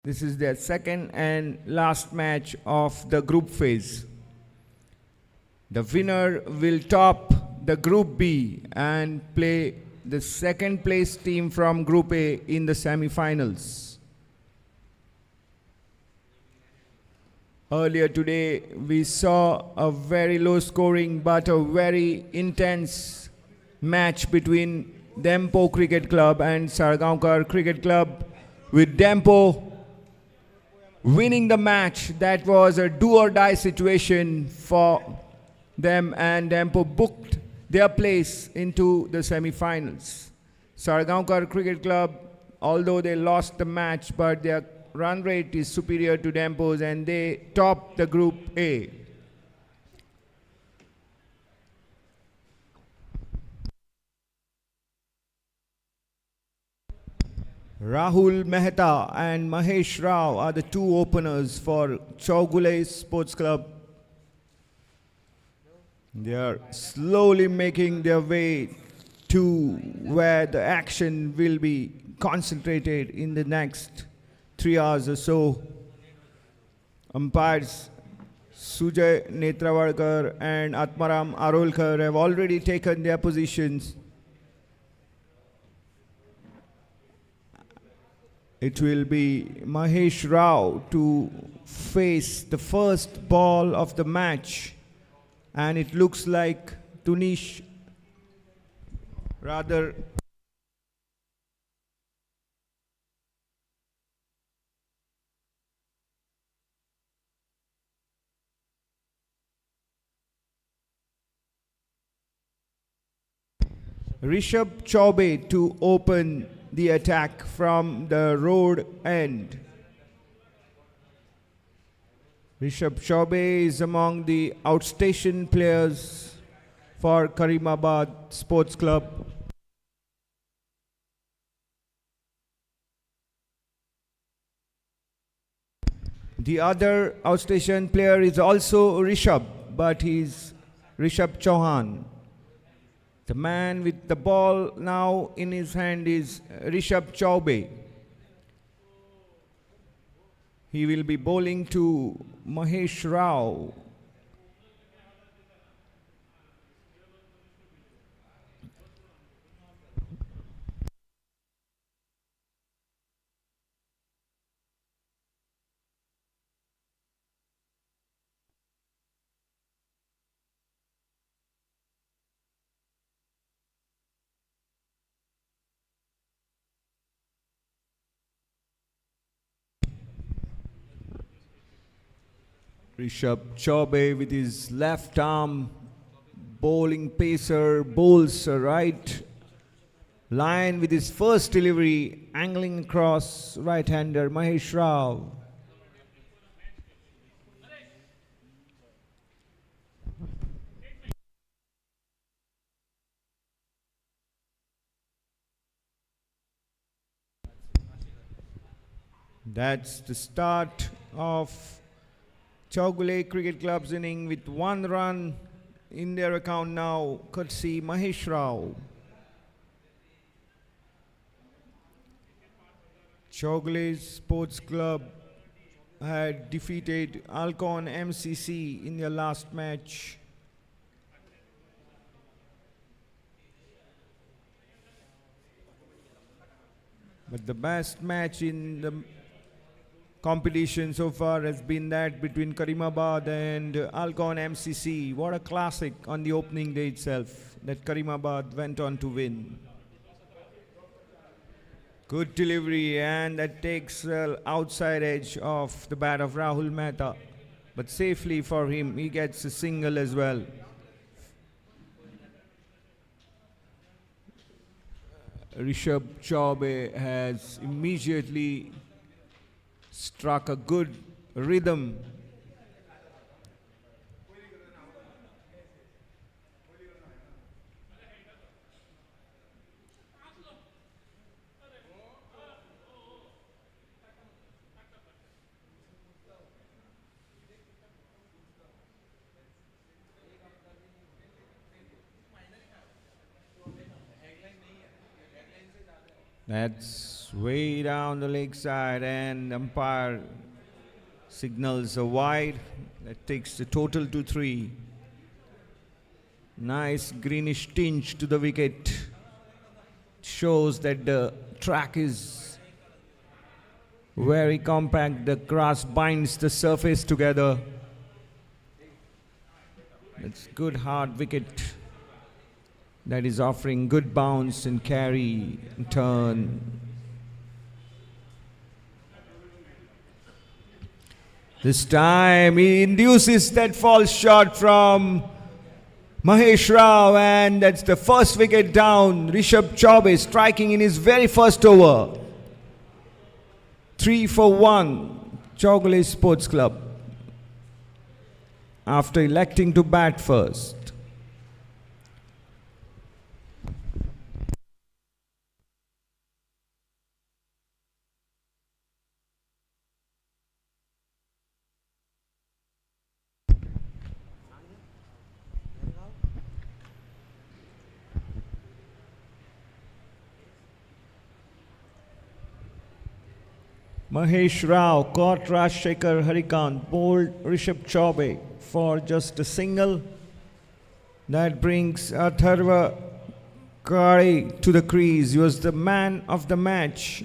This is their second and last match of the group phase. The winner will top the Group B and play the second place team from Group A in the semi-finals. Earlier today, we saw a very low scoring but a very intense match between Dempo Cricket Club and Sargaonkar Cricket Club, with Dempo winning the match. That was a do-or-die situation for them, and Dempo booked their place into the semi-finals. Sargaonkar Cricket Club, although they lost the match, but their run rate is superior to Dempo's and they top the Group A. Rahul Mehta and Mahesh Rao are the two openers for CHOWGULE Sports Club. They are slowly making their way to where the action will be concentrated in the next 3 hours or so. Umpires Sujay Netrawalkar and Atmaram Arolkar have already taken their positions. It will be Mahesh Rao to face the first ball of the match, and it looks like Rishabh Chaubey to open the attack from the road end. Rishabh Chaubey is among the outstation players for Karimabad Sports Club. The other outstation player is also Rishabh, but he's Rishabh Chauhan. The man with the ball now in his hand is Rishabh Chaubey. He will be bowling to Mahesh Rao. Rishabh Chaubey with his left arm bowling pacer bowls a right line with his first delivery, angling across right-hander Mahesh Rao. That's the start of CHOWGULE Cricket Club's inning with 1 run in their account now, courtesy Mahesh Rao. CHOWGULE Sports Club had defeated Alcon MCC in their last match. But the best match in the competition so far has been that between Karimabad and Alcon MCC. What a classic on the opening day itself that Karimabad went on to win. Good delivery, and that takes outside edge of the bat of Rahul Mehta, but safely for him, he gets a single as well. Rishabh Chaubey has immediately struck a good rhythm. That's Way down the leg side, and umpire signals a wide. That takes the total to 3. Nice greenish tinge to the wicket. Shows that the track is very compact. The grass binds the surface together. It's good hard wicket that is offering good bounce and carry and turn. This time he induces that false shot from Mahesh Rao, and that's the first wicket down. Rishabh Chaubey striking in his very first over. 3 for 1, CHOWGULE Sports Club, after electing to bat first. Mahesh Rao caught Rajshekhar Harikant, bowled Rishabh Chaubey for just a single. That brings Atharva Kare to the crease. He was the man of the match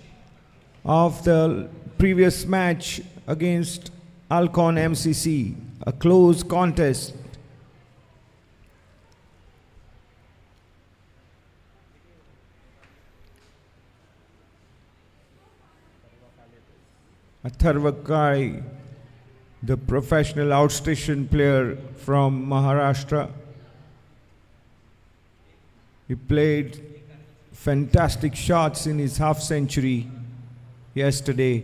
of the previous match against Alcon MCC. A close contest. Atharva Kare, the professional outstation player from Maharashtra. He played fantastic shots in his half century yesterday.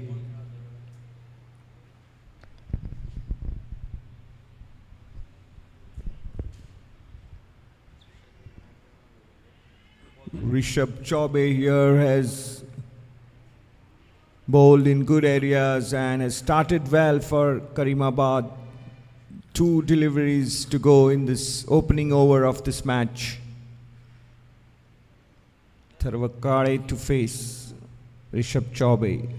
Rishabh Chaubey here has bowled in good areas and has started well for Karimabad. 2 deliveries to go in this opening over of this match. Atharva Kare to face Rishabh Chaubey.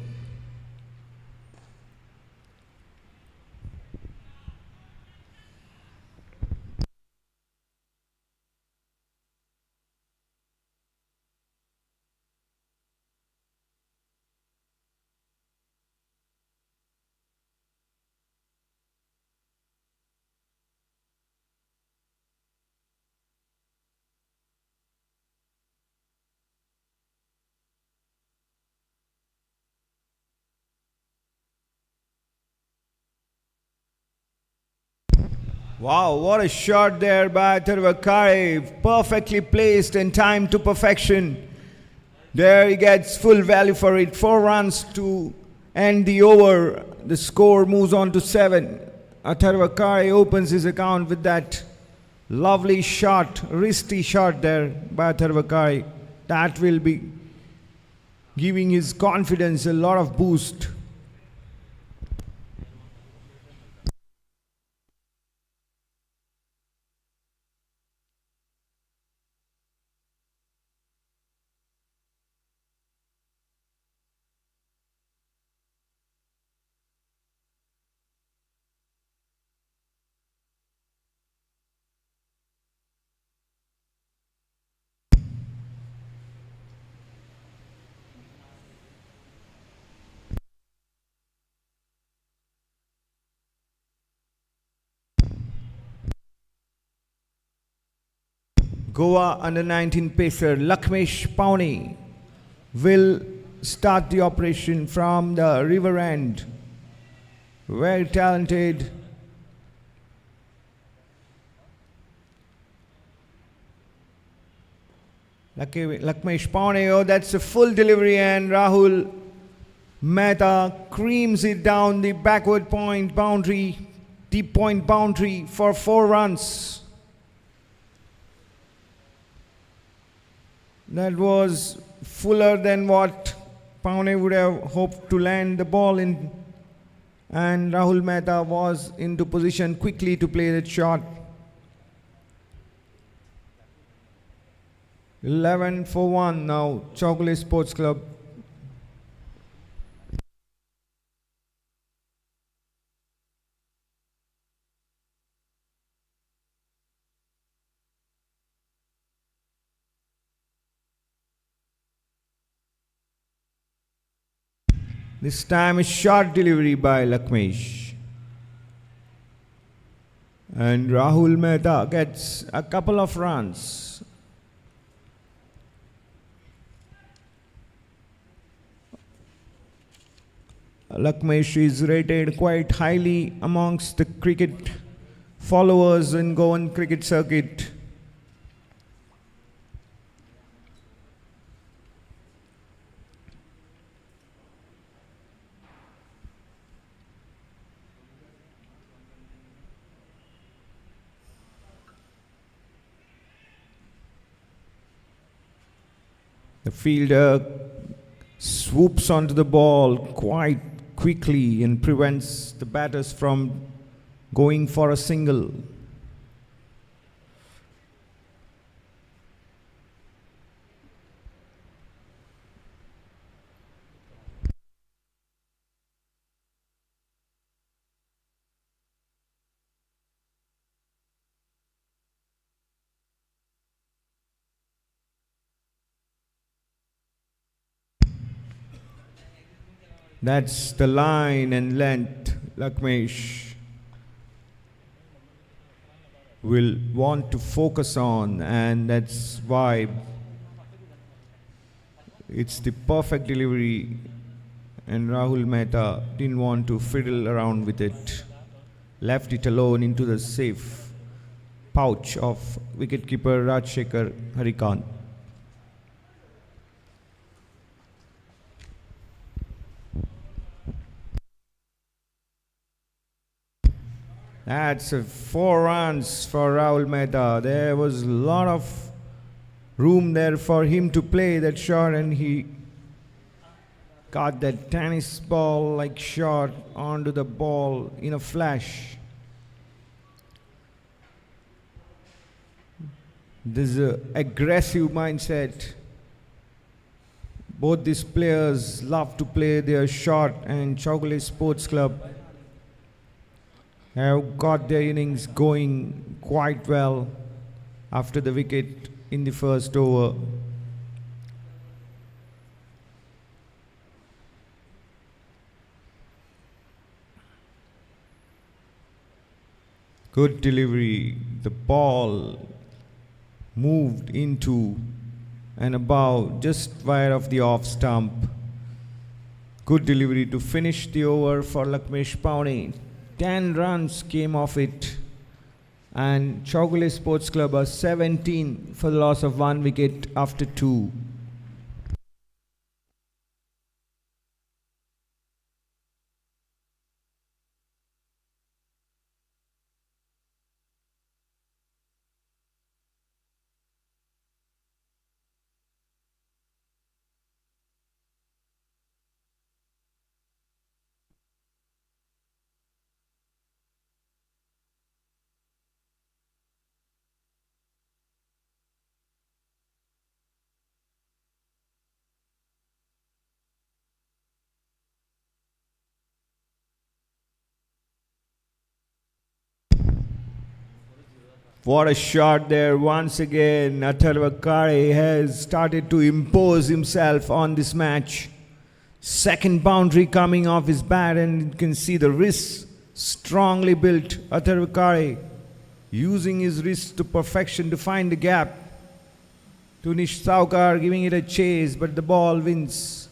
Wow, what a shot there by Atharva Kare. Perfectly placed and timed to perfection. There he gets full value for it. 4 runs to end the over. The score moves on to 7. Atharva Kare opens his account with that lovely shot, wristy shot there by Atharva Kare. That will be giving his confidence a lot of boost. Goa under-19 pacer Lakshmesh Pawney will start the operation from the river end. Very talented. Lakshmesh Pawney, oh, that's a full delivery, and Rahul Mehta creams it down the backward point boundary, deep point boundary for 4 runs. That was fuller than what Pawney would have hoped to land the ball in, and Rahul Mehta was into position quickly to play that shot. 11 for 1 now, CHOWGULE Sports Club This time a short delivery by Lakmesh. And Rahul Mehta gets a couple of runs. Lakmesh is rated quite highly amongst the cricket followers in Goan cricket circuit. The fielder swoops onto the ball quite quickly and prevents the batters from going for a single. That's the line and length Lakmesh will want to focus on, and that's why it's the perfect delivery, and Rahul Mehta didn't want to fiddle around with it. Left it alone into the safe pouch of wicketkeeper Rajshekhar Harikant. That's 4 runs for Rahul Mehta. There was a lot of room there for him to play that shot, and he got that tennis ball like shot onto the ball in a flash. This is an aggressive mindset. Both these players love to play their shot, and CHOWGULE Sports Club have got their innings going quite well after the wicket in the first over. Good delivery. The ball moved into and above, just wide of the off stump. Good delivery to finish the over for Lakmesh Pawnee. 10 runs came off it, and CHOWGULE Sports Club are 17 for the loss of 1 wicket after 2. What a shot there. Once again, Atharva Kare has started to impose himself on this match. Second boundary coming off his bat, and you can see the wrists strongly built. Atharva Kare using his wrists to perfection to find the gap. Tunish Saukar giving it a chase, but the ball wins.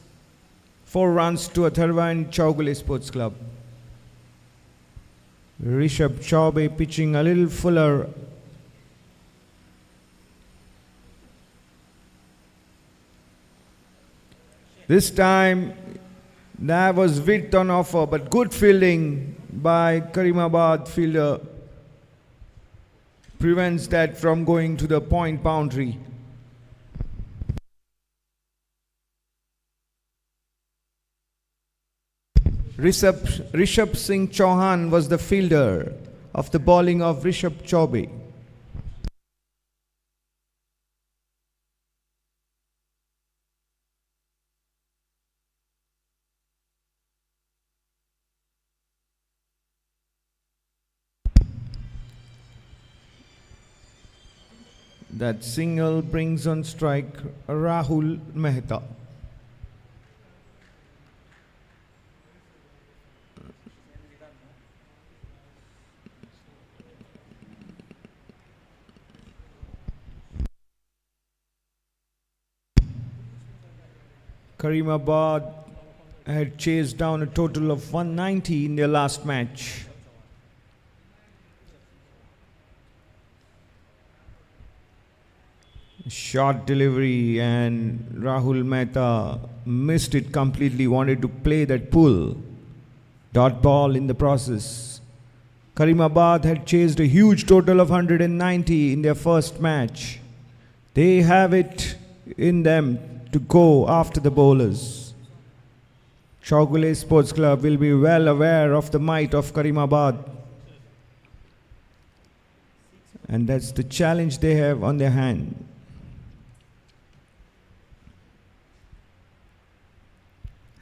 4 runs to Atharva and CHOWGULE Sports Club. Rishabh Chaubey pitching a little fuller. This time, that was width on offer, but good fielding by KARIMABAD fielder prevents that from going to the point boundary. Rishabh Singh Chauhan was the fielder of the bowling of Rishabh Chaubey. That single brings on strike Rahul Mehta. Karimabad had chased down a total of 190 in their last match. Short delivery and Rahul Mehta missed it completely, wanted to play that pull. Dot ball in the process. Karimabad had chased a huge total of 190 in their first match. They have it in them to go after the bowlers. CHOWGULE Sports Club will be well aware of the might of Karimabad. And that's the challenge they have on their hand.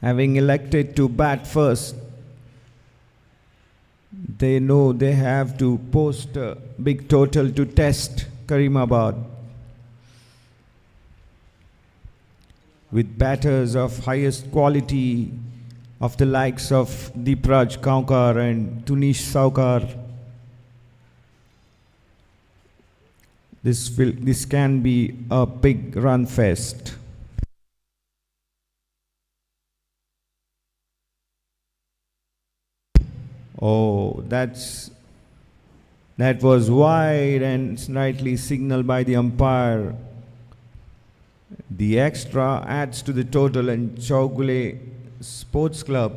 Having elected to bat first, they know they have to post a big total to test Karimabad. With batters of highest quality of the likes of Deepraj Kaukar and Tunish Saukar, this can be a big run fest. Oh, that was wide and rightly signaled by the umpire. The extra adds to the total and CHOWGULE Sports Club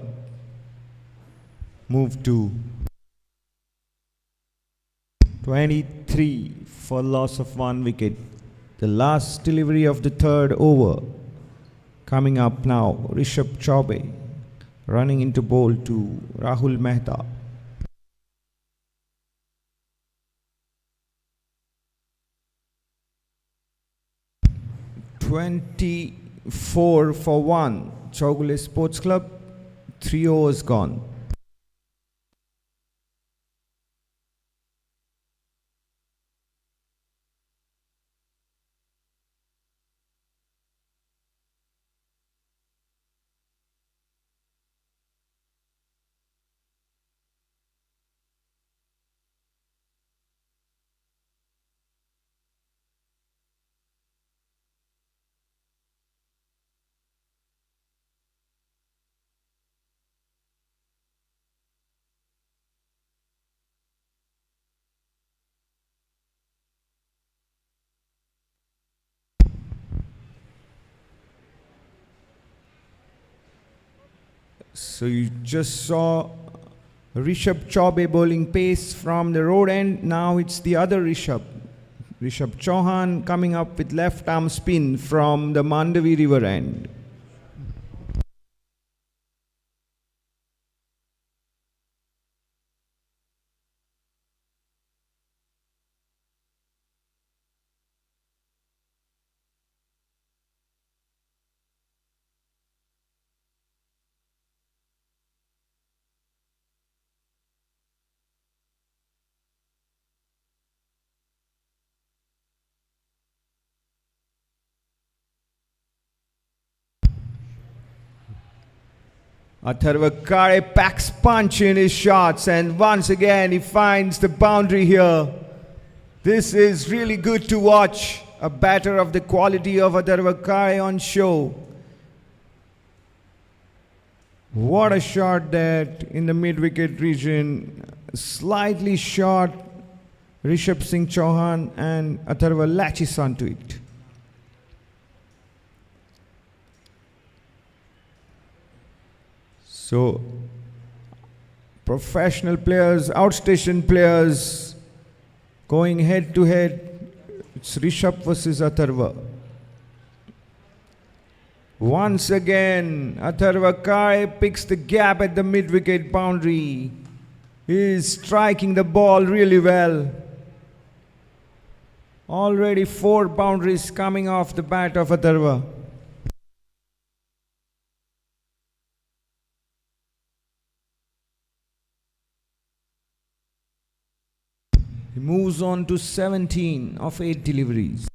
move to 23 for loss of 1 wicket. The last delivery of the third over coming up now. Rishabh Chaubey running into bowl to Rahul Mehta. "24 for 1, CHOWGULE Sports Club, 3 overs gone." So you just saw Rishabh Chaubey bowling pace from the road end. Now it's the other Rishabh. Rishabh Chauhan coming up with left arm spin from the Mandavi river end. Atharva Kare packs punch in his shots, and once again he finds the boundary here. This is really good to watch. A batter of the quality of Atharva Kare on show. What a shot that in the mid-wicket region. Slightly short. Rishabh Singh Chauhan and Atharva latches onto it. So, professional players, outstation players, going head to head. It's Rishabh versus Atharva. Once again, Atharva Kare picks the gap at the mid-wicket boundary. He is striking the ball really well. Already 4 boundaries coming off the bat of Atharva. He moves on to 17 of 8 deliveries.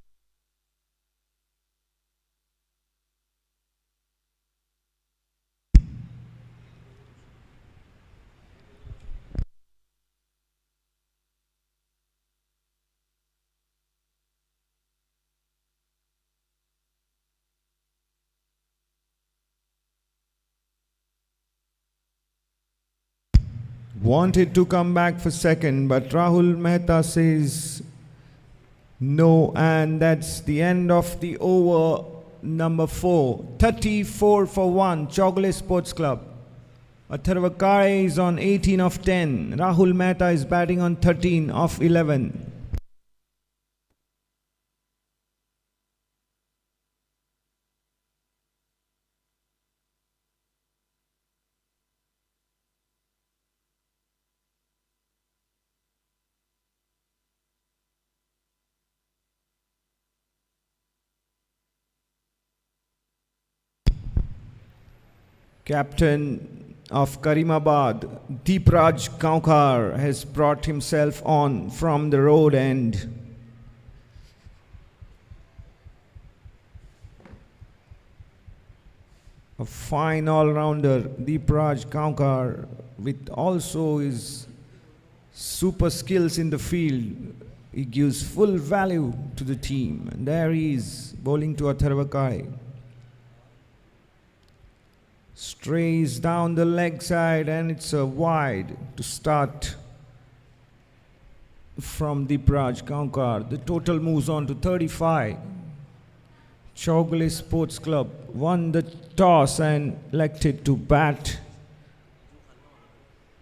wanted to come back for second, but Rahul Mehta says no, and that's the end of the over number 4. 34 for 1, CHOWGULE Sports Club. Atharva Kare is on 18 of 10. Rahul Mehta is batting on 13 of 11. Captain of Karimabad, Deepraj Kaunkar, has brought himself on from the road end. A fine all-rounder, Deepraj Kaunkar, with also his super skills in the field. He gives full value to the team. And there he is, bowling to Atharva Kare. Strays down the leg side, and it's a wide to start from Deepraj Kaunkar. The total moves on to 35. CHOWGULE Sports Club won the toss and elected to bat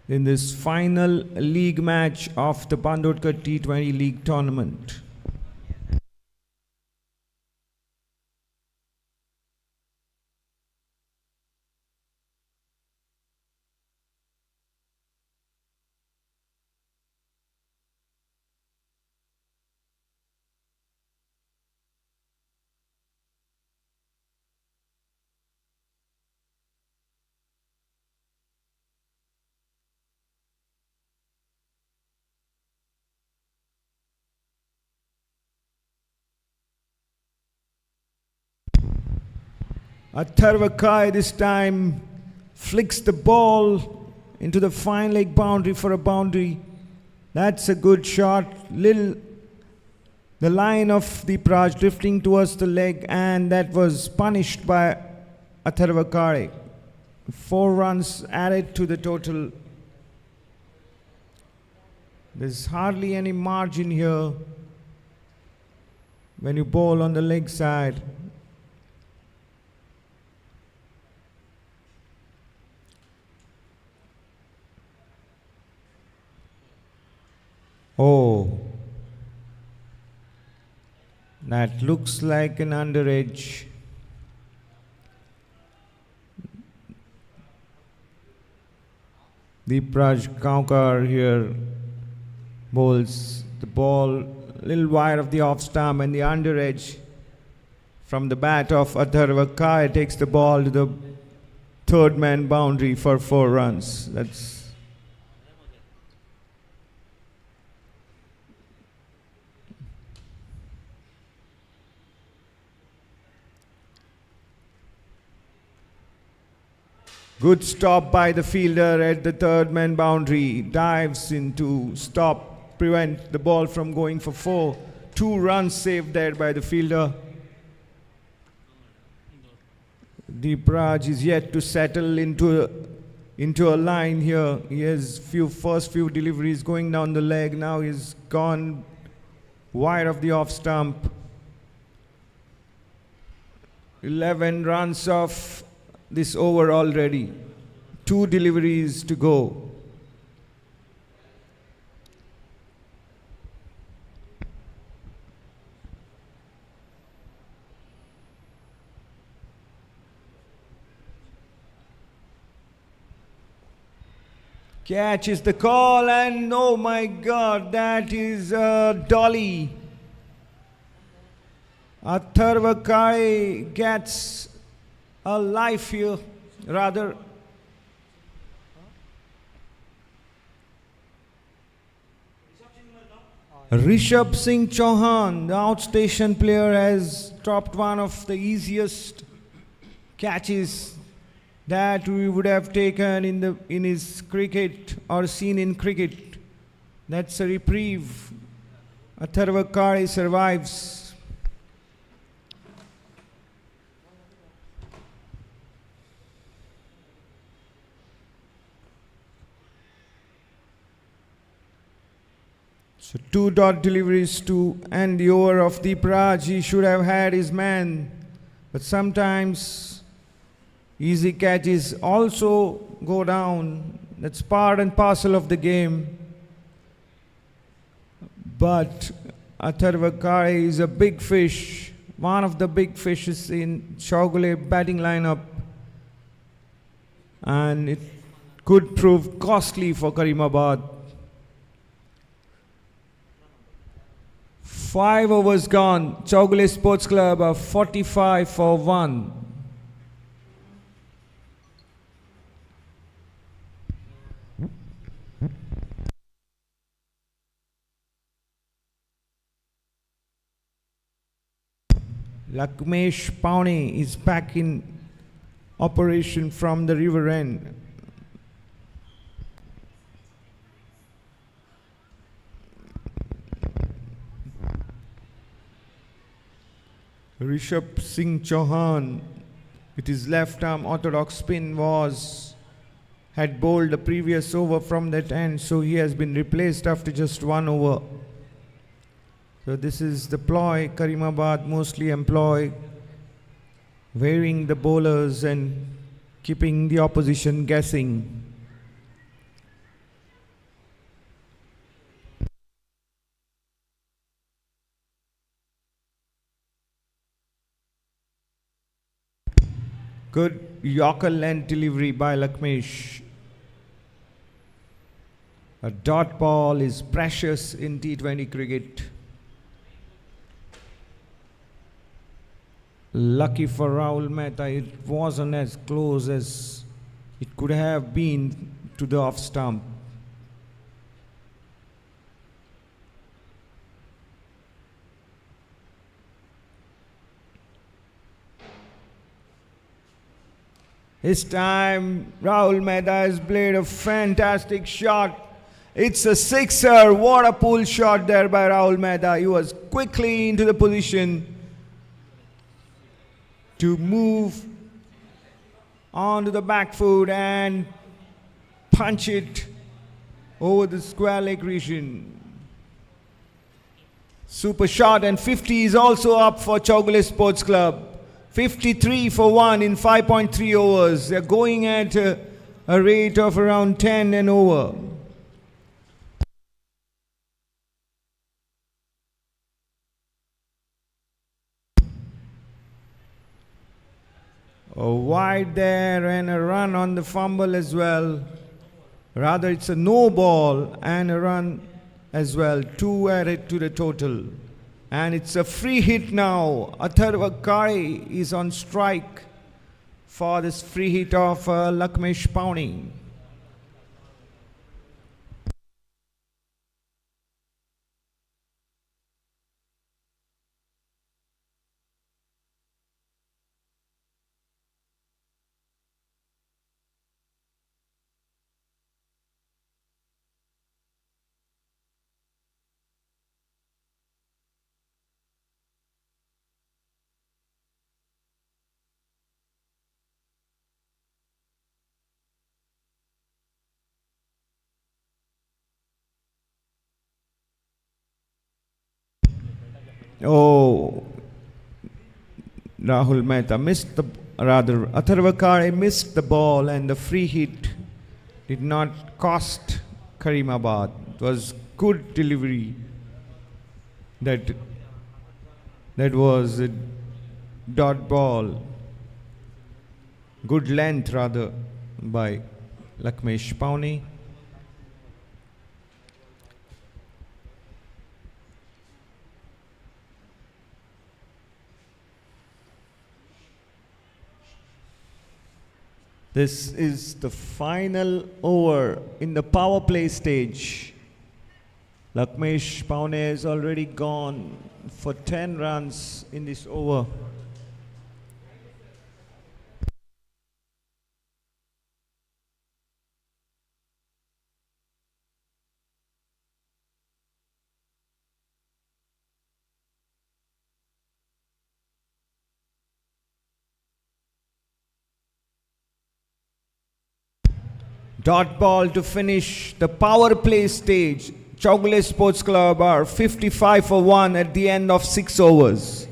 in this final league match of the BANDODKAR T20 League Tournament. Atharva Kare this time flicks the ball into the fine leg boundary for a boundary. That's a good shot. The line of Deepraj drifting towards the leg, and that was punished by Atharva Kare. 4 runs added to the total. There's hardly any margin here when you bowl on the leg side. Oh, that looks like an underedge. Deepraj Kaunkar here bowls the ball a little wide of the off stump, and the underedge from the bat of Atharva Kare takes the ball to the third man boundary for 4 runs. That's good stop by the fielder at the third man boundary. Dives in to stop, prevent the ball from going for 4. 2 runs saved there by the fielder. Deepraj is yet to settle into a line here. He has first few deliveries going down the leg. Now he's gone wide of the off stump. 11 runs off this over already. 2 deliveries to go. Catch is the call, and oh my God, that is a dolly. Atharva Kare gets a life here, rather. Rishabh Singh Chauhan, the outstation player, has dropped one of the easiest catches that we would have taken in his cricket or seen in cricket. That's a reprieve. Atharva Kare survives. So 2 dot deliveries to end the over of Deepraj. He should have had his man, but sometimes easy catches also go down. That's part and parcel of the game. But Atharva is a big fish, one of the big fishes in CHOWGULE batting lineup, and it could prove costly for Karimabad. 5 overs gone. CHOWGULE Sports Club are 45 for 1. Lakmesh Pawney is back in operation from the river end. Rishabh Singh Chauhan, with his left arm orthodox spin, had bowled the previous over from that end, so he has been replaced after just 1 over. So this is the ploy Karimabad mostly employ, wearing the bowlers and keeping the opposition guessing. Good Yorker length delivery by Lakmesh. A dot ball is precious in T20 cricket. Lucky for Rahul Mehta, it wasn't as close as it could have been to the off stump. This time, Rahul Mehta has played a fantastic shot. It's a sixer. What a pull shot there by Rahul Mehta. He was quickly into the position to move onto the back foot and punch it over the square leg region. Super shot, and 50 is also up for CHOWGULE Sports Club. 53 for 1 in 5.3 overs. They're going at a rate of around 10 and over. A wide there and a run on the fumble as well. Rather, it's a no ball and a run as well. 2 added to the total. And it's a free hit now. Atharva Kari is on strike for this free hit of Lakmesh Pawney. Oh, Rahul Mehta missed the, rather, Atharva Kari missed the ball, and the free hit did not cost Karimabad. It was good delivery. That was a dot ball. Good length rather by Lakmesh Pawney. This is the final over in the power play stage. Lakmesh Pawney has already gone for 10 runs in this over. Dot ball to finish the power play stage. CHOWGULE Sports Club are 55 for 1 at the end of 6 overs.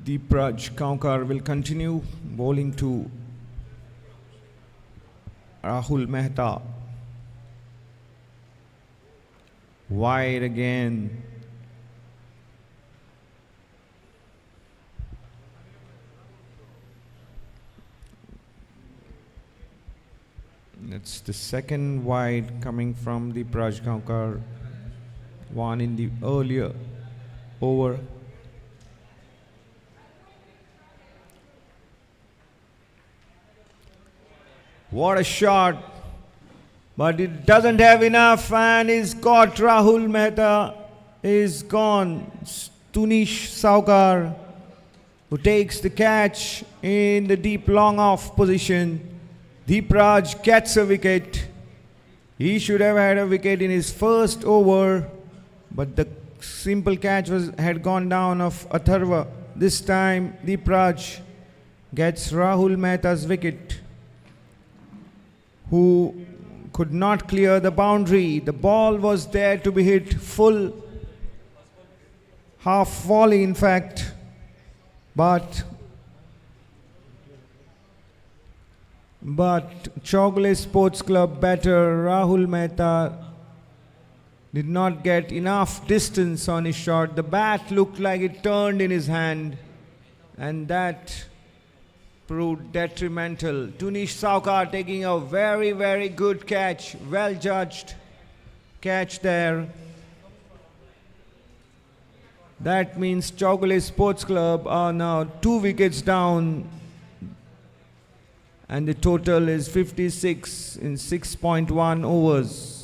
Deepraj Kaunkar will continue bowling to Rahul Mehta. Wide again. That's the second wide coming from Deepraj Kaunkar. One in the earlier over. What a shot, but it doesn't have enough and is caught. Rahul Mehta is gone. Tunish Saukar, who takes the catch in the deep long off position. Deepraj gets a wicket. He should have had a wicket in his first over, but the simple catch had gone down of Atharva. This time Deepraj gets Rahul Mehta's wicket, who could not clear the boundary. The ball was there to be hit full, half volley in fact, but CHOWGULE Sports Club batter Rahul Mehta did not get enough distance on his shot. The bat looked like it turned in his hand, and that proved detrimental. Tunish Saukar taking a very, very good catch. Well judged catch there. That means CHOWGULE Sports Club are now 2 wickets down, and the total is 56 in 6.1 overs.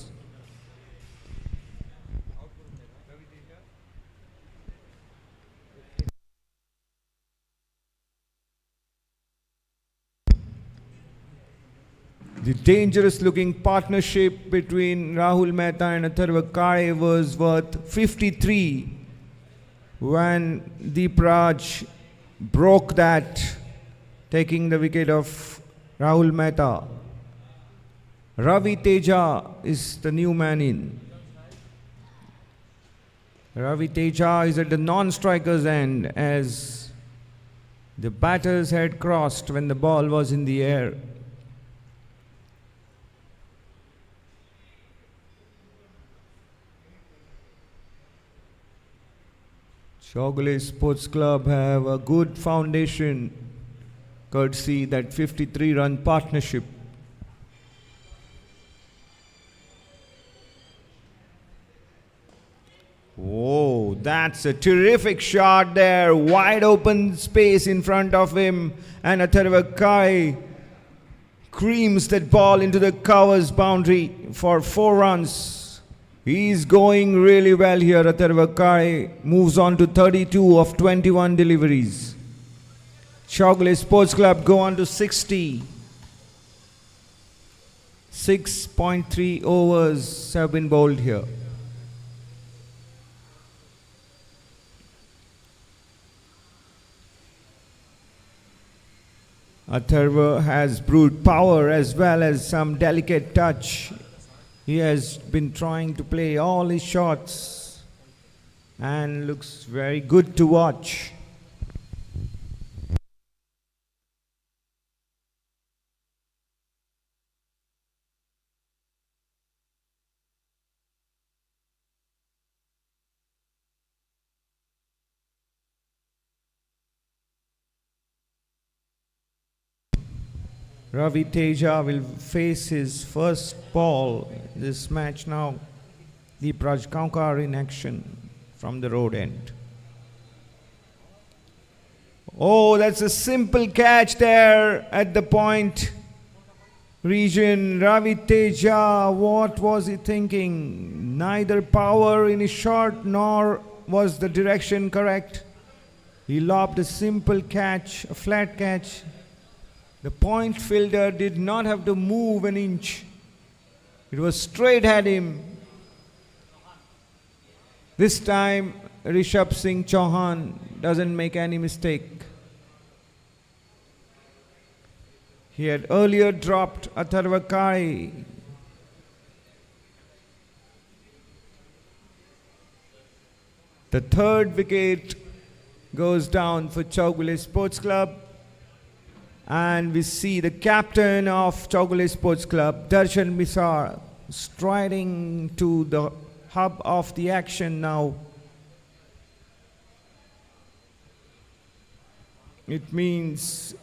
The dangerous looking partnership between Rahul Mehta and Atharva Kare was worth 53 when Deepraj broke that, taking the wicket of Rahul Mehta. Ravi Teja is the new man in. Ravi Teja is at the non-striker's end as the batter's head crossed when the ball was in the air. CHOWGULE Sports Club have a good foundation, courtesy that 53-run partnership. Whoa, that's a terrific shot there. Wide open space in front of him, and Atharva Kare creams that ball into the covers boundary for 4 runs. He's going really well here. Atharva Kare moves on to 32 of 21 deliveries. CHOWGULE Sports Club go on to 60. 6.3 overs have been bowled here. Atharva has brute power as well as some delicate touch. He has been trying to play all his shots and looks very good to watch. Ravi Teja will face his first ball this match now. Gymkhana in action from the road end. Oh, that's a simple catch there at the point region. Ravi Teja, what was he thinking? Neither power in his shot nor was the direction correct. He lobbed a simple catch, a flat catch. The point fielder did not have to move an inch. It was straight at him. This time, Rishabh Singh Chauhan doesn't make any mistake. He had earlier dropped Atharva Kai. The third wicket goes down for CHOWGULE Sports Club. And we see the captain of CHOWGULE Sports Club, Darshan Misar, striding to the hub of the action now. It means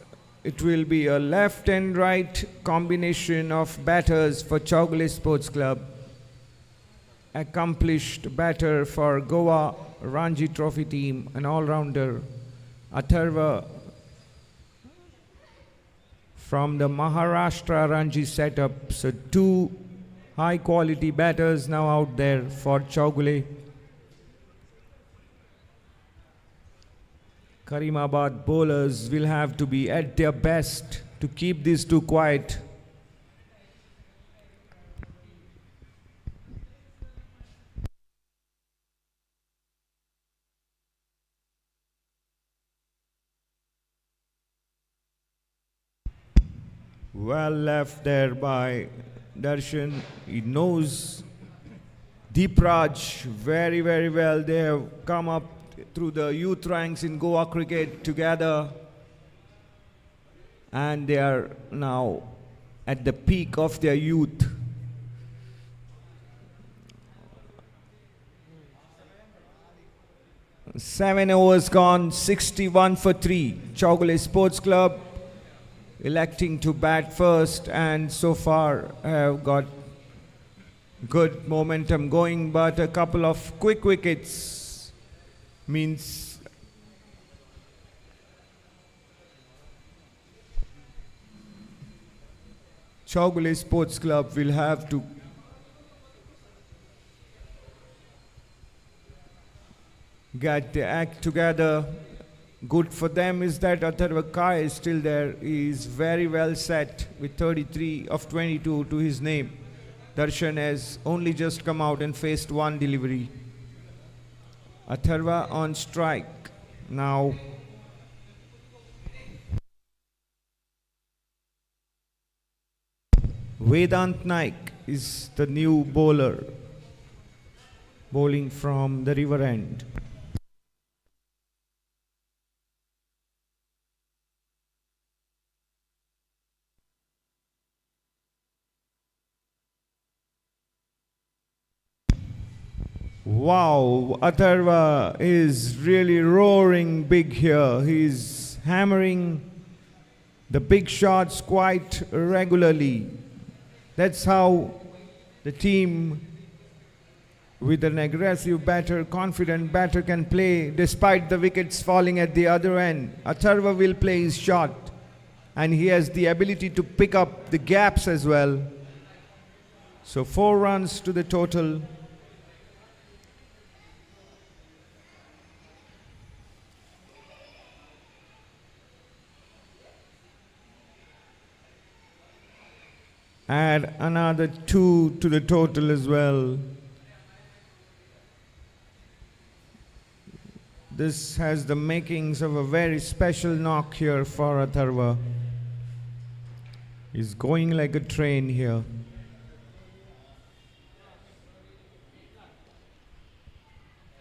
it will be a left and right combination of batters for CHOWGULE Sports Club. Accomplished batter for Goa Ranji Trophy team, an all-rounder. Atharva from the Maharashtra Ranji setup. So two high quality batters now out there for CHOWGULE. Karimabad bowlers will have to be at their best to keep these two quiet. Well left there by Darshan. He knows Deep Raj very, very well. They have come up through the youth ranks in Goa cricket together. And they are now at the peak of their youth. Seven overs gone, 61 for 3. CHOWGULE Sports Club electing to bat first, and so far have got good momentum going, but a couple of quick wickets means CHOWGULE Sports Club will have to get the act together. Good for them is that Atharva Kai is still there. He is very well set with 33 of 22 to his name. Darshan has only just come out and faced one delivery. Atharva on strike now. Vedant Naik is the new bowler, bowling from the river end. Wow, Atharva is really roaring big here. He's hammering the big shots quite regularly. That's how the team with an aggressive batter, confident batter can play despite the wickets falling at the other end. Atharva will play his shot and he has the ability to pick up the gaps as well. So 4 runs to the total. Add another 2 to the total as well. This has the makings of a very special knock here for Atharva. He's going like a train here.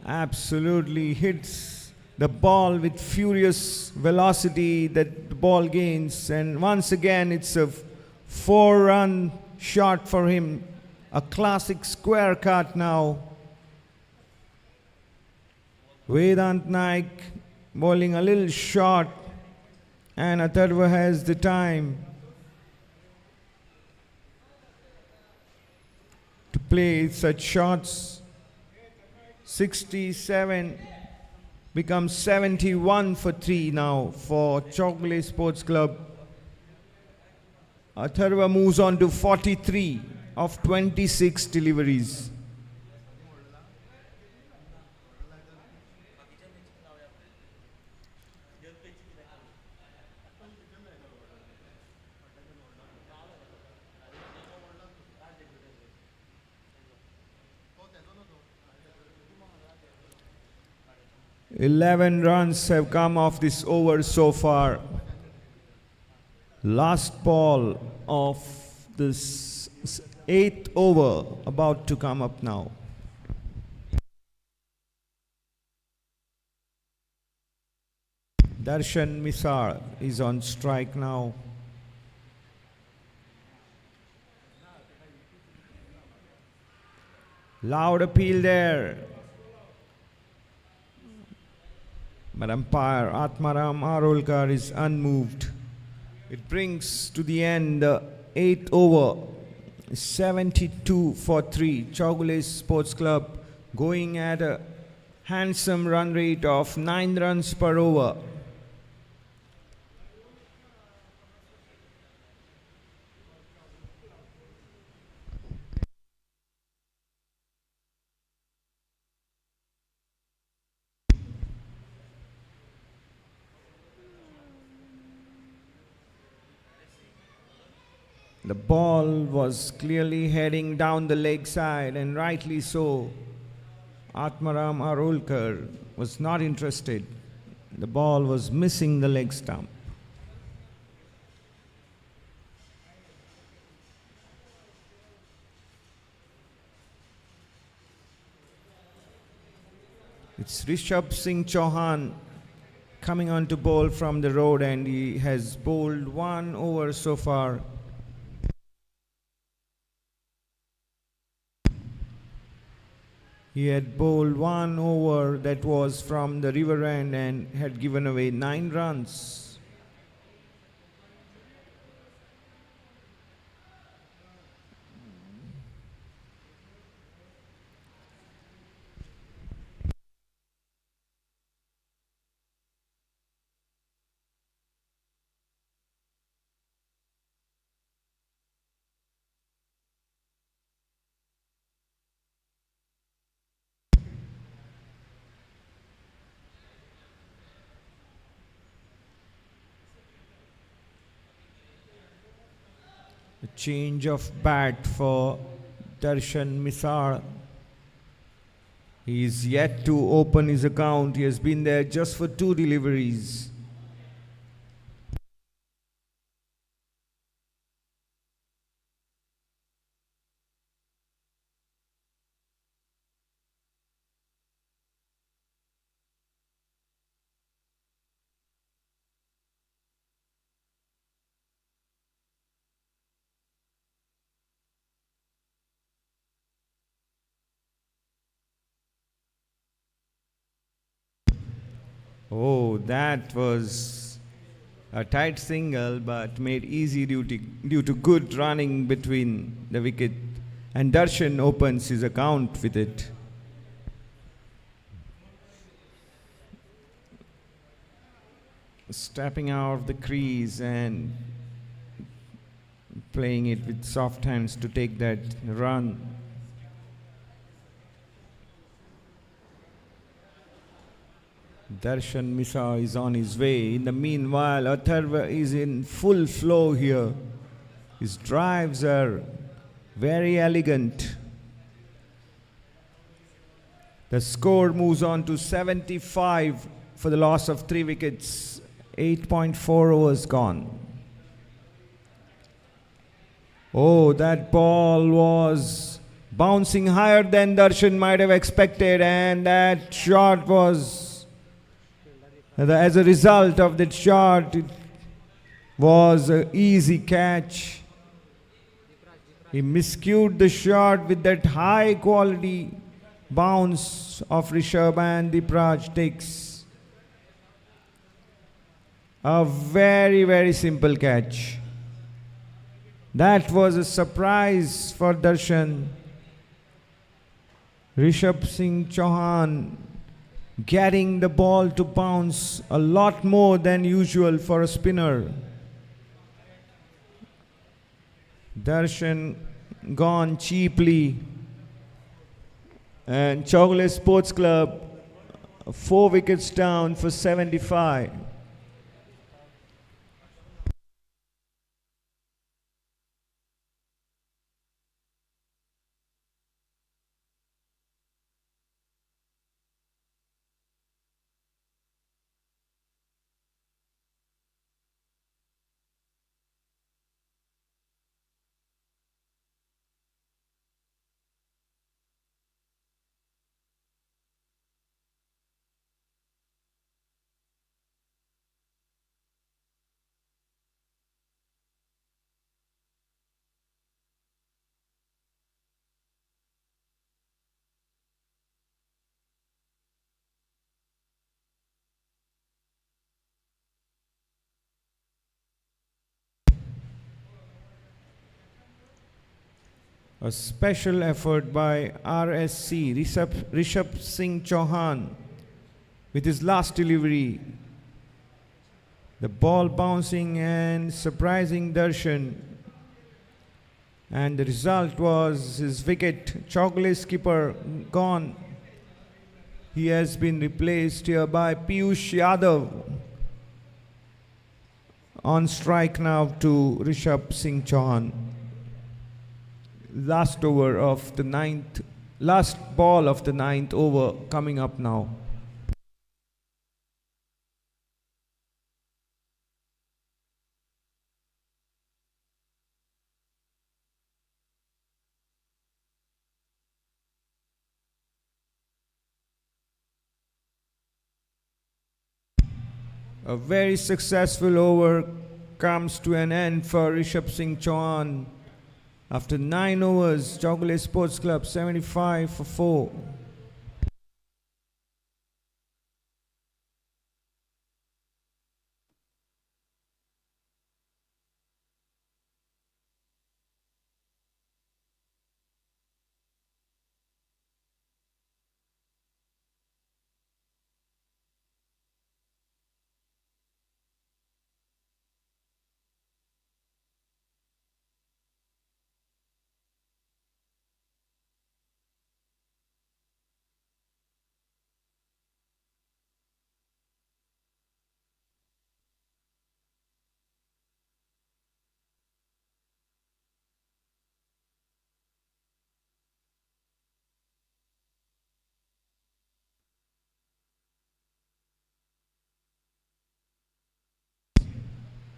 Absolutely hits the ball with furious velocity that the ball gains, and once again it's a 4-run shot for him. A classic square cut now. Vedant Naik bowling a little short, and Atharva has the time to play such shots. 67 becomes 71 for 3 now for CHOWGULE Sports Club. Atharva moves on to 43 of 26 deliveries. Eleven runs have come off this over so far. Last ball of this 8th over about to come up now. Darshan Misar is on strike now. Loud appeal there. But umpire Atmaram Arolkar is unmoved. It brings to the end the 8th over, 72 for 3. CHOWGULE Sports Club going at a handsome run rate of 9 runs per over. The ball was clearly heading down the leg side, and rightly so. Atmaram Arolkar was not interested. The ball was missing the leg stump. It's Rishabh Singh Chauhan coming on to bowl from the road, and he has bowled 1 over so far. He had bowled 1 over that was from the river end and had given away 9 runs. A change of bat for Darshan Misar. He is yet to open his account. He has been there just for 2 deliveries. Oh, that was a tight single, but made easy due to good running between the wicket. And Darshan opens his account with it. Stepping out of the crease and playing it with soft hands to take that run. Darshan Misar is on his way. In the meanwhile, Atharva is in full flow here. His drives are very elegant. The score moves on to 75 for the loss of 3 wickets. 8.4 overs gone. Oh, that ball was bouncing higher than Darshan might have expected, and that shot was, as a result of that shot, it was an easy catch. He miscued the shot with that high quality bounce of Rishabh, and Dipraj takes a very, very simple catch. That was a surprise for Darshan. Rishabh Singh Chauhan getting the ball to bounce a lot more than usual for a spinner. Darshan gone cheaply, and CHOWGULE Sports Club 4 wickets down for 75. A special effort by RSC, Rishabh Singh Chauhan, with his last delivery. The ball bouncing and surprising Darshan. And the result was his wicket. CHOWGULE skipper gone. He has been replaced here by Piyush Yadav. On strike now to Rishabh Singh Chauhan. Last ball of the ninth over coming up now. A very successful over comes to an end for Rishabh Singh Chauhan. After 9 overs, CHOWGULE Sports Club 75 for 4.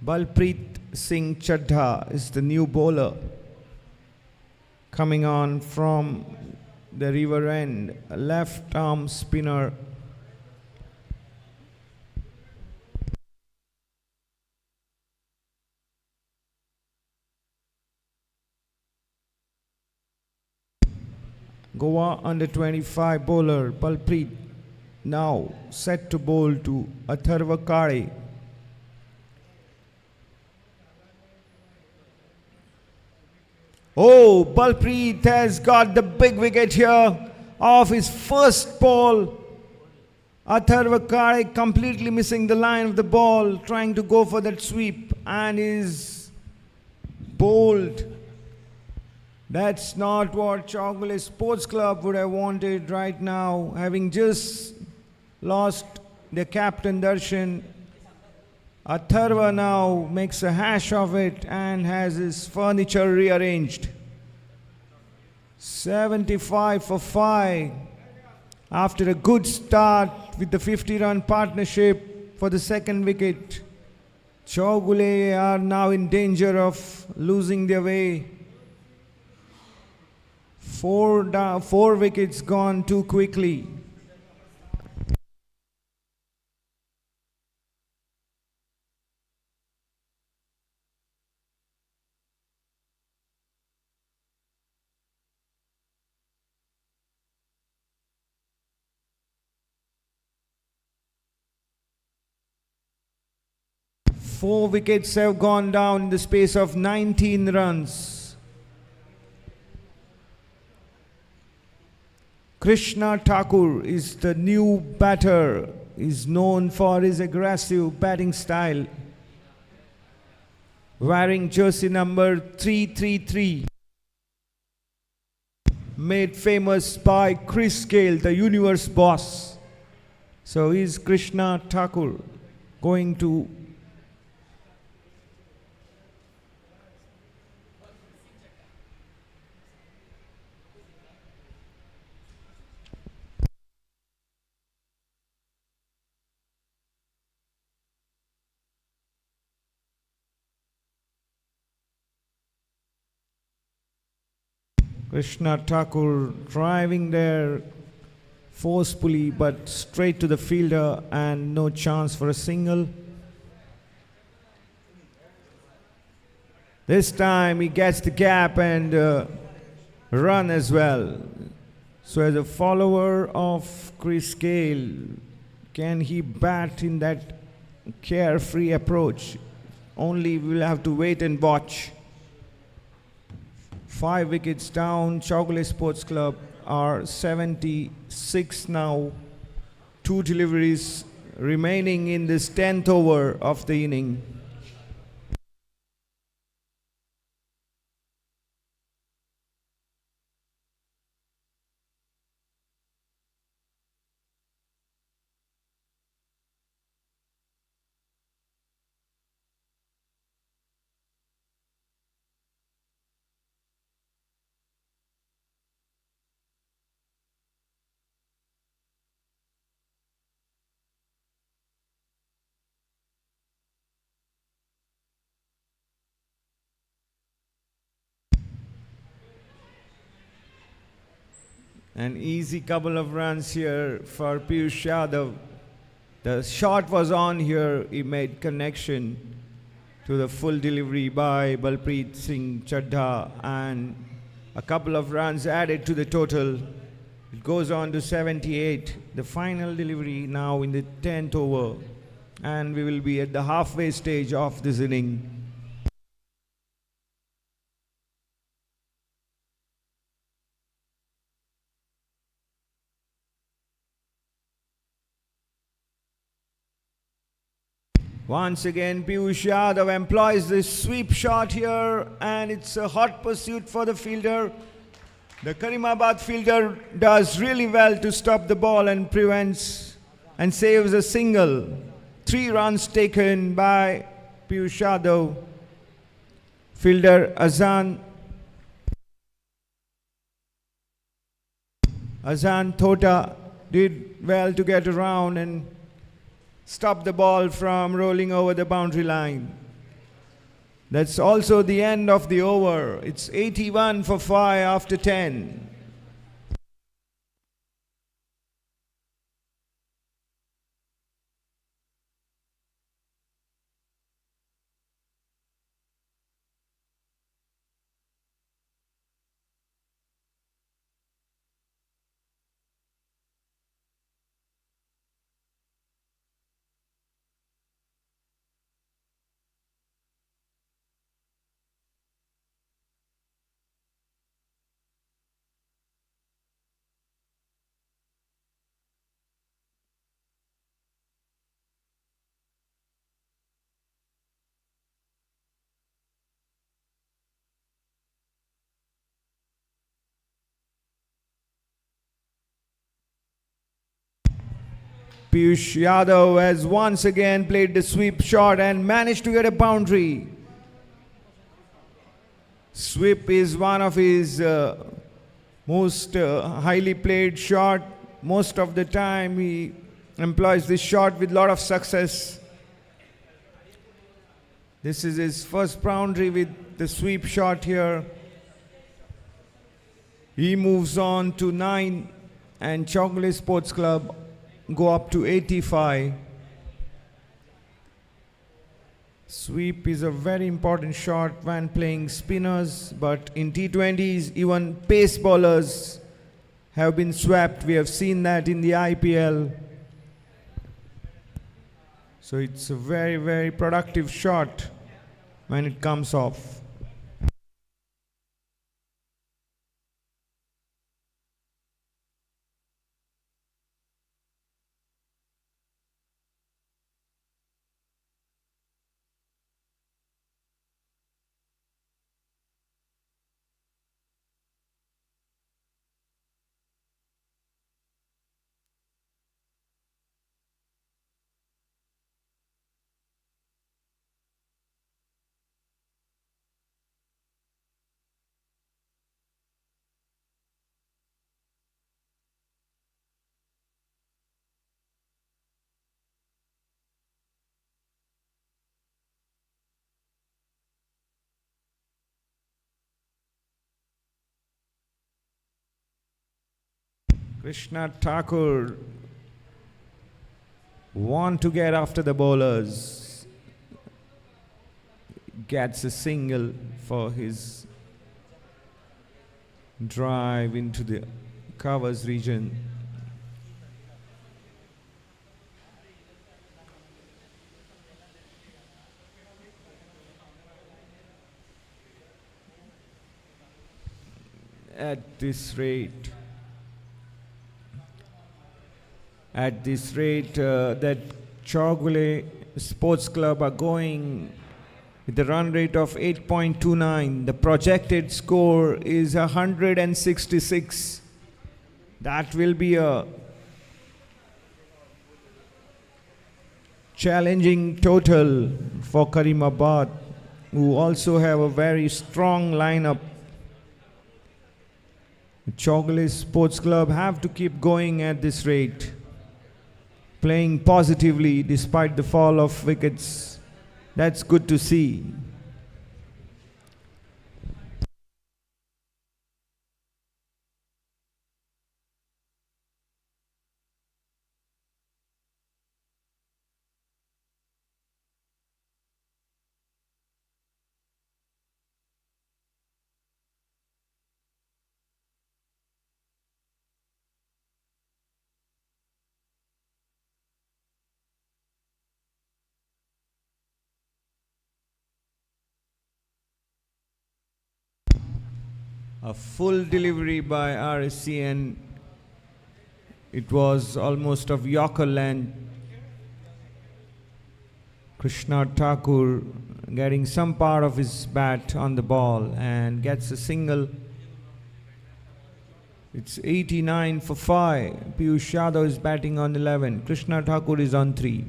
Balpreet Singh Chadha is the new bowler coming on from the river end, a left arm spinner. Goa under 25 bowler Balpreet now set to bowl to Atharva Kare. Oh, Balpreet has got the big wicket here off his first ball. Atharva Kare completely missing the line of the ball, trying to go for that sweep, and is bowled. That's not what CHOWGULE Sports Club would have wanted right now, having just lost their captain Darshan. Atharva now makes a hash of it and has his furniture rearranged. 75 for 5. After a good start with the 50-run partnership for the second wicket, CHOWGULE are now in danger of losing their way Four wickets gone too quickly. Four wickets have gone down in the space of 19 runs. Krishna Thakur is the new batter. Is known for his aggressive batting style. Wearing jersey number 333. Made famous by Chris Gale, the universe boss. So is Krishna Thakur going to Krishna Thakur driving there forcefully but straight to the fielder and no chance for a single. This time he gets the gap and run as well. So as a follower of Chris Gale, can he bat in that carefree approach? Only we'll have to wait and watch. 5 wickets down. CHOWGULE Sports Club are 76 now. 2 deliveries remaining in this 10th over of the inning. An easy couple of runs here for Piyush Yadav. The shot was on here. He made connection to the full delivery by Balpreet Singh Chadha and a couple of runs added to the total. It goes on to 78. The final delivery now in the 10th over. And we will be at the halfway stage of this inning. Once again, Piyush Yadav employs this sweep shot here, and it's a hot pursuit for the fielder. The KARIMABAD fielder does really well to stop the ball and prevents and saves a single. 3 runs taken by Piyush Yadav. Fielder Azan Thota did well to get around and stop the ball from rolling over the boundary line. That's also the end of the over. It's 81 for 5 after 10. Piyush Yadav has once again played the sweep shot and managed to get a boundary. Sweep is one of his most highly played shot. Most of the time he employs this shot with a lot of success. This is his first boundary with the sweep shot here. He moves on to 9 and CHOWGULE Sports Club go up to 85. Sweep is a very important shot when playing spinners, but in T20s even pace bowlers have been swept. We have seen that in the IPL. So it's a very, very productive shot when it comes off. Krishna Thakur want to get after the bowlers. Gets a single for his drive into the covers region. At this rate, that CHOWGULE Sports Club are going with the run rate of 8.29. The projected score is 166. That will be a challenging total for KARIMABAD, who also have a very strong lineup. The CHOWGULE Sports Club have to keep going at this rate, playing positively despite the fall of wickets. That's good to see. A full delivery by RSC, and it was almost of Yorker length. Krishna Thakur getting some part of his bat on the ball and gets a single. It's 89 for 5. Piyush Yadav is batting on 11. Krishna Thakur is on 3.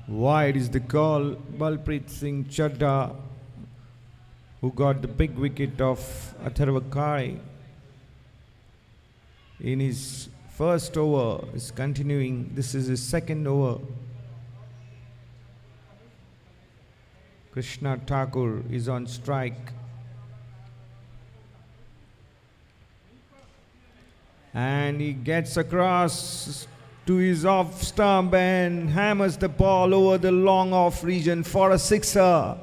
Wide is the call. Balpreet Singh Chadda, who got the big wicket of Atharva in his first over, is continuing. This is his second over. Krishna Thakur is on strike. And he gets across to his off stump and hammers the ball over the long off region for a sixer.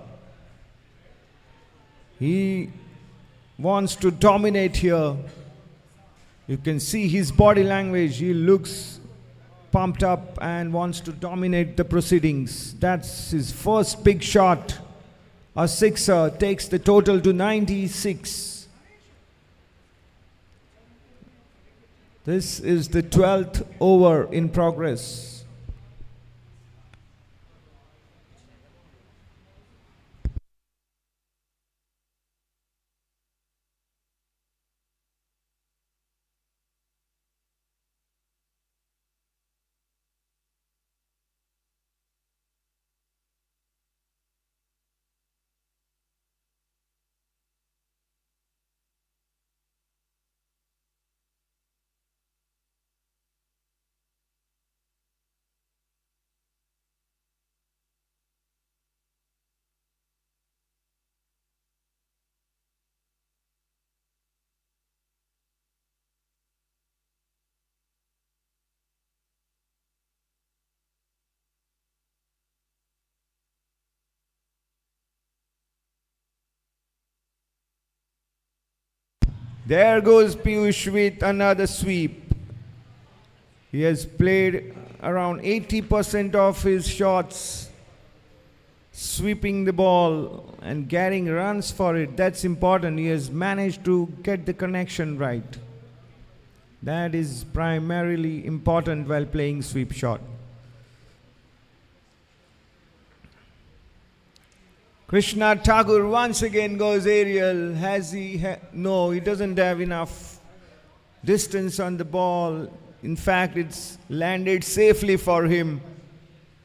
He wants to dominate here. You can see his body language. He looks pumped up and wants to dominate the proceedings. That's his first big shot. A sixer takes the total to 96. This is the 12th over in progress. There goes Piyush with another sweep. He has played around 80% of his shots, sweeping the ball and getting runs for it. That's important. He has managed to get the connection right. That is primarily important while playing sweep shot. Krishna Thakur once again goes aerial. Has he? No, he doesn't have enough distance on the ball. In fact, it's landed safely for him.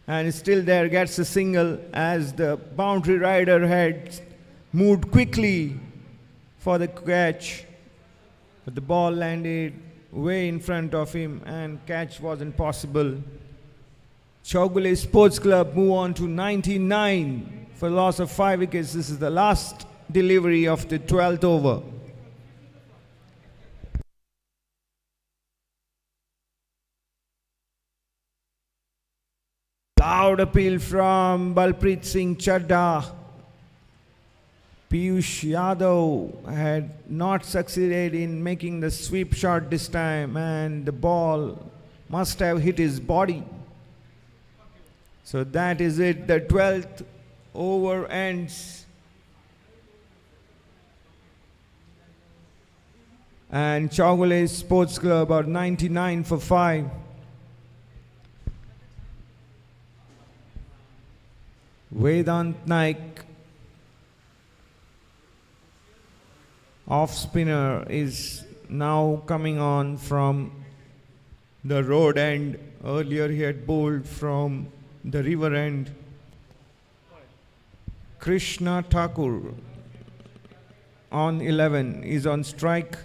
And still there, gets a single as the boundary rider had moved quickly for the catch. But the ball landed way in front of him and catch wasn't possible. CHOWGULE Sports Club move on to 99 for loss of 5 wickets. This is the last delivery of the 12th over. Loud appeal from Balpreet Singh Chadha. Piyush Yadav had not succeeded in making the sweep shot this time, and the ball must have hit his body. So that is it. The 12th over ends. And CHOWGULE Sports Club are 99 for 5. Vedant Naik, off spinner, is now coming on from the road end. Earlier he had bowled from the river end. Krishna Thakur on 11 is on strike.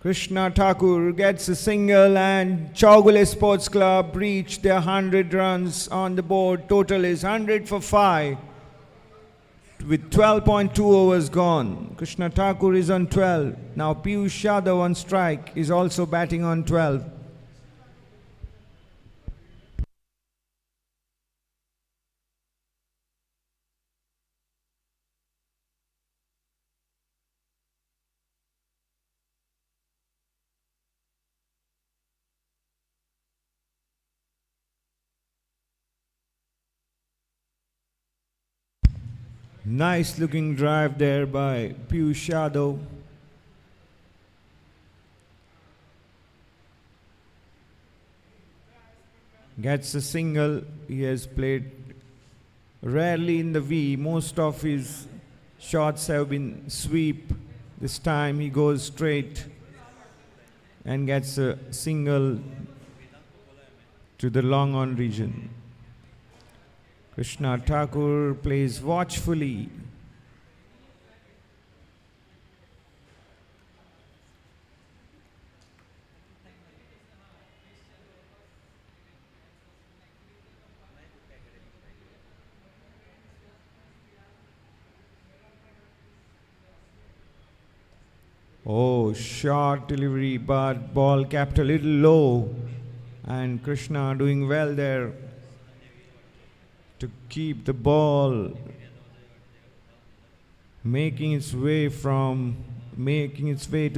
Krishna Thakur gets a single and CHOWGULE Sports Club reach their 100 runs on the board. Total is 100 for 5 with 12.2 overs gone. Krishna Thakur is on 12. Now Piyush Yadav on strike is also batting on 12. Nice looking drive there by Piyush Yadav. Gets a single. He has played rarely in the V. Most of his shots have been sweep. This time he goes straight and gets a single to the long on region. Krishna Thakur plays watchfully. Oh, short delivery, but ball capped a little low. And Krishna doing well there to keep the ball making its way to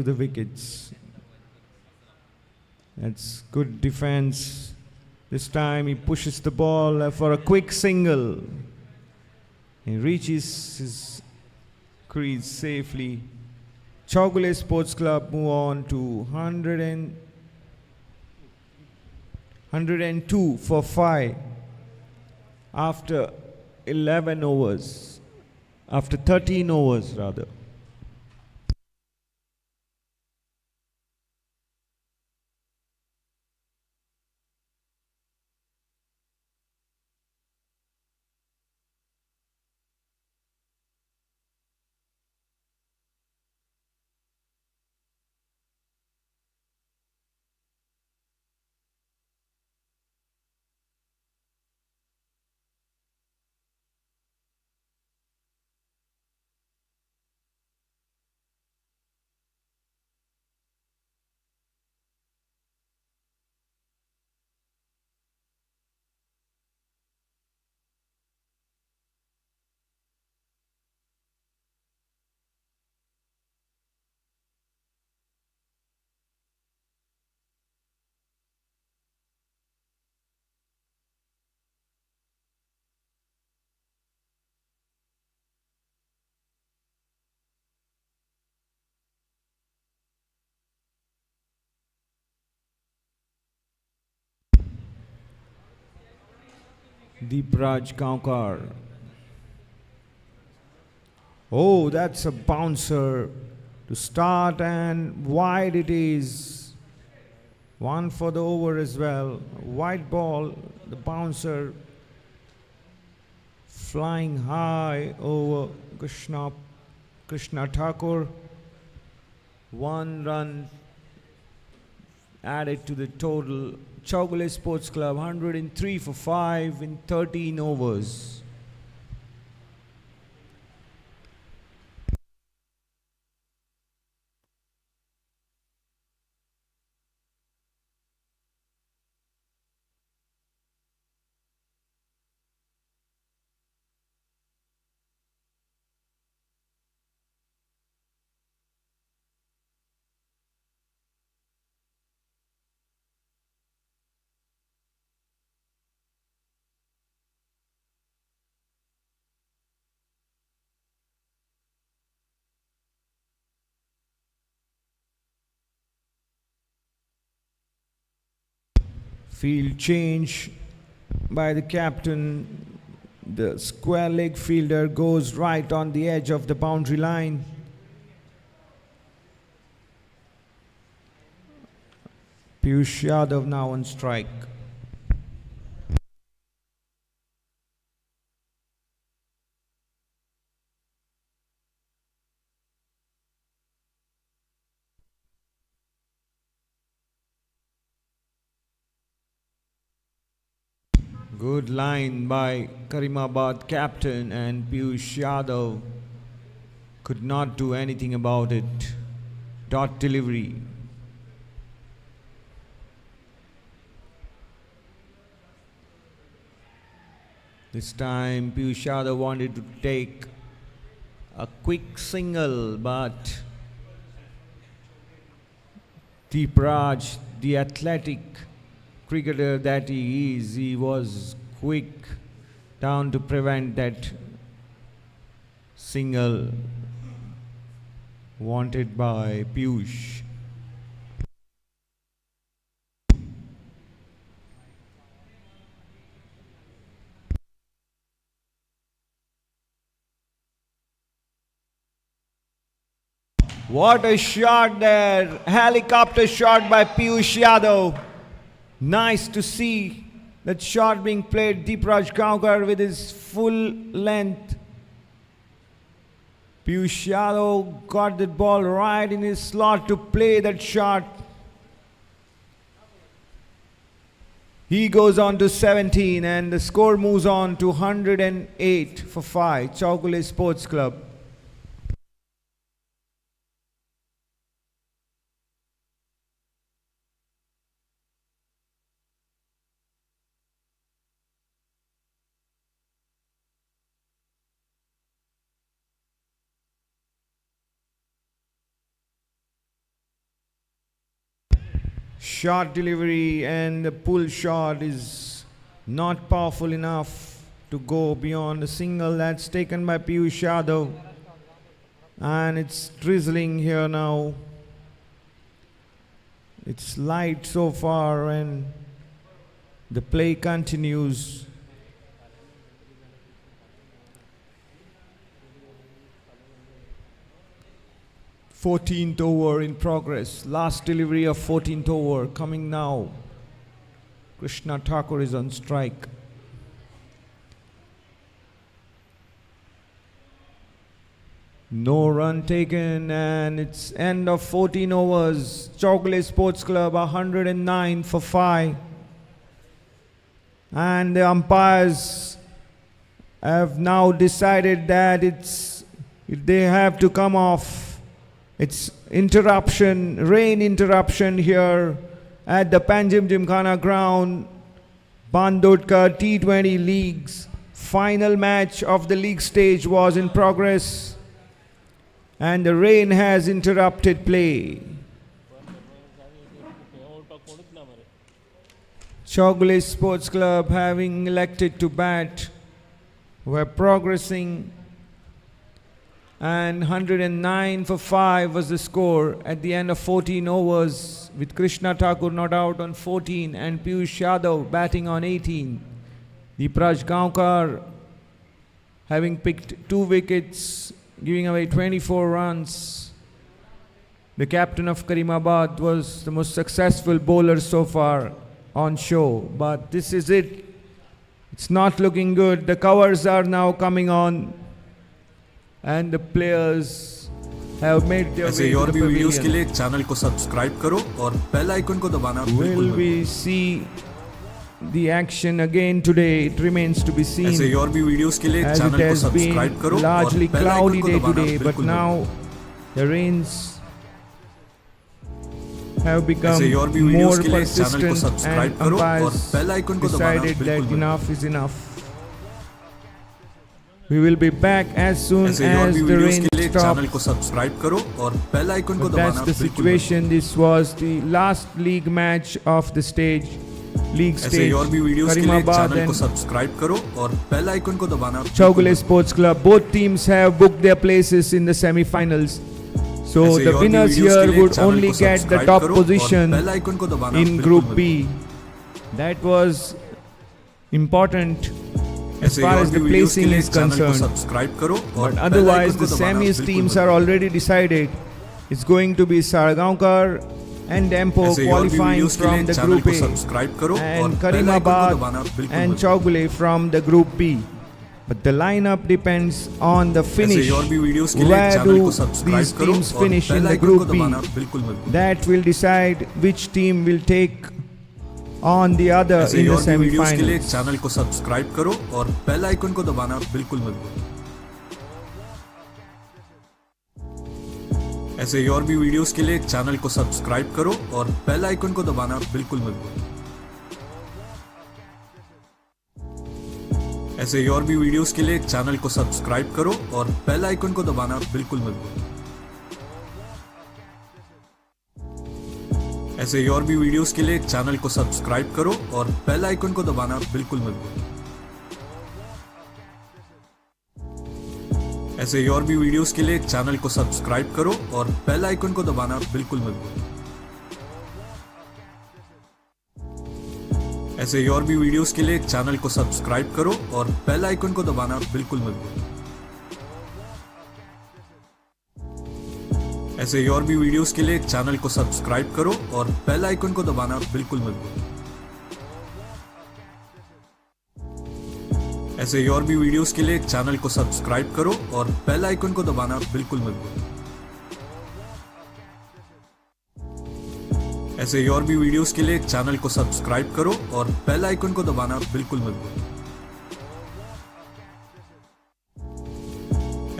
the wickets. That's good defense. This time he pushes the ball for a quick single. He reaches his crease safely. CHOWGULE Sports Club move on to 102 for 5 after 11 overs, after 13 overs rather. Kaukar. Oh, that's a bouncer to start, and wide it is. One for the over as well. White ball, the bouncer flying high over Krishna Thakur. 1 run added to the total. CHOWGULE Sports Club 103 for 5 in 13 overs. Field change by the captain. The square leg fielder goes right on the edge of the boundary line. Piyush Yadav now on strike. Good line by KARIMABAD captain, and Piyush Yadav could not do anything about it. Dot delivery. This time Piyush Yadav wanted to take a quick single, but Deepraj, the athletic cricketer that he is, he was quick down to prevent that single wanted by Piyush. What a shot there! Helicopter shot by Piyush Yadav. Nice to see that shot being played. Deepraj Kaukar with his full length. Piyush Yadav got the ball right in his slot to play that shot. He goes on to 17, and the score moves on to 108 for 5. CHOWGULE Sports Club. Short delivery, and the pull shot is not powerful enough to go beyond the single. That's taken by Piyush Yadav, and it's drizzling here now. It's light so far, and the play continues. 14th over in progress. Last delivery of 14th over coming now. Krishna Thakur is on strike. No run taken, and it's end of 14 overs. CHOWGULE Sports Club 109 for 5. And the umpires have now decided that they have to come off. It's interruption, rain interruption here at the PANJIM Gymkhana ground. BANDODKAR T-20 leagues. Final match of the league stage was in progress, and the rain has interrupted play. CHOWGULE Sports Club, having elected to bat, were progressing, and 109 for 5 was the score at the end of 14 overs, with Krishna Thakur not out on 14 and Piyush Yadav batting on 18. The Prajgaonkar having picked 2 wickets, giving away 24 runs. The captain of Karimabad was the most successful bowler so far on show, but this is it. It's not looking good. The covers are now coming on and the players have made their way to the videos के लिए pavilion. Channel को subscribe करो और bell icon को दबाना बिल्कुल Will मत we see the action again today? It remains to be seen, ऐसे और भी वीडियोस के लिए as it चैनल को has सब्सक्राइब been करो और largely बेल आइकन cloudy को day दबाना today, but बिल्कुल मत now the rains have become ऐसे और भी more वीडियोस के लिए चैनल को persistent सब्सक्राइब and करो और umpires बेल आइकन को दबाना decided बिल्कुल that मत enough is enough. We will be back as soon ऐसे और as भी the वीडियोस rain के लिए चैनल stops. को सब्सक्राइब करो और बेल आइकन को But that's दबाना the बिल्कुल मत situation. This was the last league match of the league ऐसे stage. और भी वीडियोस के लिए Karimabad चैनल को and सब्सक्राइब करो और बेल आइकन को दबाना बिल्कुल CHOWGULE मत Sports Club. Both teams have booked their places in the semi-finals. So ऐसे the और भी winners वीडियोस के here लिए would चैनल only को get the सब्सक्राइब top करो और position बेल आइकन को दबाना in बिल्कुल Group मत B. That was important as ऐसे far और as भी the वीडियोस के placing लिए is चैनल को concerned. सब्सक्राइब करो और But बेल otherwise, आइकन को the दबाना semis बिल्कुल teams मत are already decided. It's going to be Sargaonkar and Dempo ऐसे और भी qualifying वीडियोस के लिए from the चैनल Group को A, सब्सक्राइब करो और and बेल आइकन को दबाना Karimabad बिल्कुल and मत CHOWGULE from the Group B. But the lineup depends on the finish. ऐसे और भी वीडियोस के लिए Where चैनल को do सब्सक्राइब these करो teams और finish bell in the icon को Group B? दबाना बिल्कुल मत That will decide which team will take on the other ऐसे in the और भी वीडियोस के लिए semi-finals. चैनल को सब्सक्राइब करो और बेल आइकन को दबाना बिल्कुल मत ऐसे और भी वीडियोस के लिए चैनल को सब्सक्राइब करो और बेल आइकन को दबाना बिल्कुल मत ऐसे और भी वीडियोस के लिए चैनल को सब्सक्राइब करो और बेल आइकन को दबाना बिल्कुल मत ऐसे और भी वीडियोस के लिए चैनल को सब्सक्राइब करो और बेल आइकन को दबाना बिल्कुल मत ऐसे और भी वीडियोस के लिए चैनल को सब्सक्राइब करो और बेल आइकन को दबाना बिल्कुल मत ऐसे और भी वीडियोस के लिए चैनल को सब्सक्राइब करो और बेल आइकन को दबाना बिल्कुल मत ऐसे और भी वीडियोस के लिए चैनल को सब्सक्राइब करो और बेल आइकन को दबाना बिल्कुल मत ऐसे और भी वीडियोस के लिए चैनल को सब्सक्राइब करो और बेल आइकन को दबाना बिल्कुल मत ऐसे और भी वीडियोस के लिए चैनल को सब्सक्राइब करो और बेल आइकन को दबाना बिल्कुल मत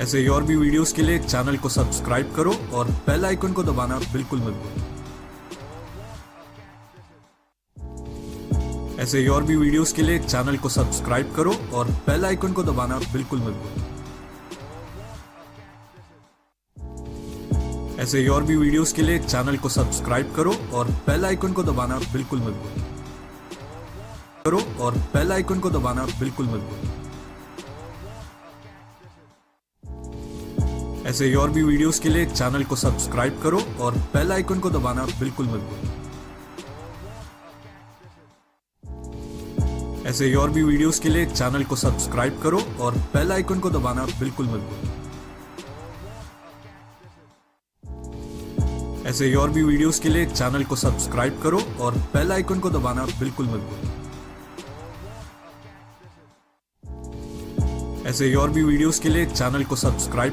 ऐसे और भी वीडियोस के लिए चैनल को सब्सक्राइब करो और बेल आइकन को दबाना बिल्कुल मत ऐसे और भी वीडियोस के लिए चैनल को सब्सक्राइब करो और बेल आइकन को दबाना बिल्कुल मत ऐसे और भी वीडियोस के लिए चैनल को सब्सक्राइब करो और बेल आइकन को दबाना बिल्कुल मत करो और बेल आइकन को दबाना बिल्कुल मत ऐसे और भी वीडियोस के लिए चैनल को सब्सक्राइब करो और बेल आइकन को दबाना बिल्कुल मत ऐसे और भी वीडियोस के लिए चैनल को सब्सक्राइब करो और बेल आइकन को दबाना बिल्कुल मत ऐसे और भी वीडियोस के लिए चैनल को सब्सक्राइब करो और बेल आइकन को दबाना बिल्कुल मत ऐसे और भी वीडियोस के लिए चैनल को सब्सक्राइब